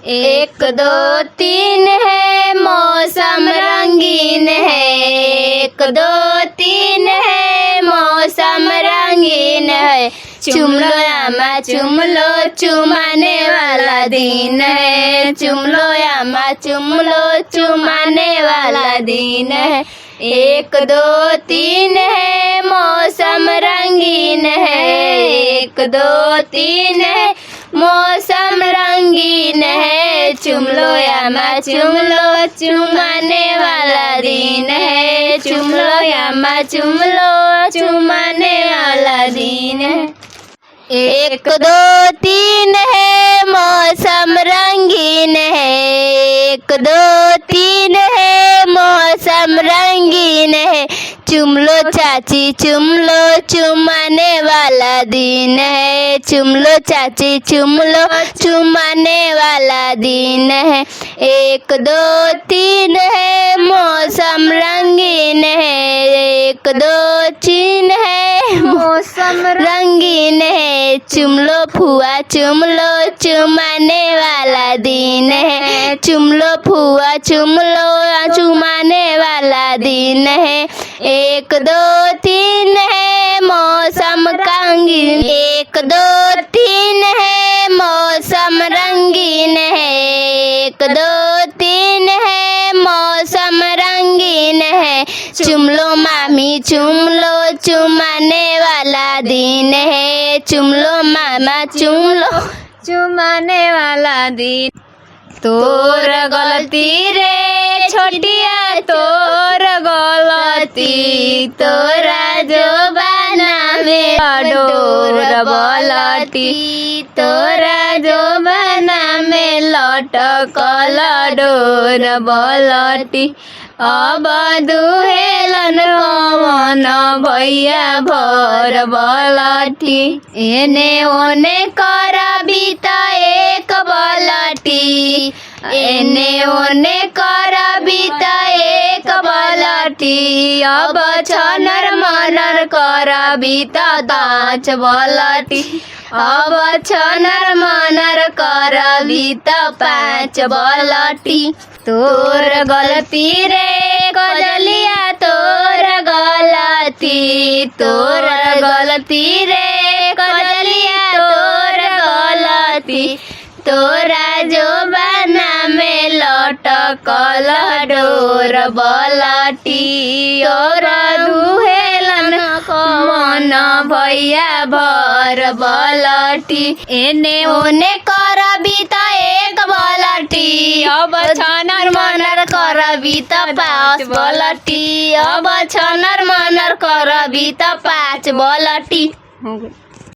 एक दो तीन है मौसम रंगीन है, एक दो तीन है मौसम रंगीन है। चुम लो यामा चुम लो चुमाने वाला दिन है, चुम लो यामा चुम लो चुमाने वाला दिन है। एक दो तीन है मौसम रंगीन है, एक दो तीन है मौसम रंगीन है। चुम लो यामा चुम लो चुमाने वाला दिन है, चुम लो यामा चुम लो चुमाने वाला दिन है। एक दो तीन है मौसम रंगीन है, एक दो तीन है मौसम रंगीन है। चुम लो चाची चुम लो चुमाने वाला दिन है, चुम लो चाची चुम लो चुमाने वाला दिन है। एक दो तीन है मौसम रंगीन है, एक दो तीन है मौसम रंगीन है। चुम लो फुआ चुम लो चुमाने वाला दिन है, चुम लो फुआ चुम लो चुमाने वाला दिन है। एक दो तीन है मौसम रंगीन, एक दो तीन है मौसम रंगीन है, एक दो तीन है मौसम रंगीन है। चुम लो मामी चुम लो चुमाने वाला दिन है, चुम लो मामा चुम लो चुमाने वाला दिन। तोर गलती रे छोटिया तोर गलती, तोरा जो बना में डोर बलटी, तोरा जो बना में लटकल डोर बलटी। अब दुहेलन कवन भैया भर बलटी, एने ओने करबी त एक बलटी, एने ओने करबी त एक बलटी। अब छनर मनर करबी त पाँच बलटी, अब छनर मनर करबी त पाँच बलटी। तोर गलती रे कजलिया तोर गलती, तोर गलती रे कजलिया तोर गलती। तोरा जो बना में लटकल डोर बलटी, तोरा दुहेलन कवन भैया भर बलटी। एने ओने करबी त एक बलटी, अब छनर मनर करबी त पाँच बलटी, अब छनर मनर करबी त पाँच बलटी।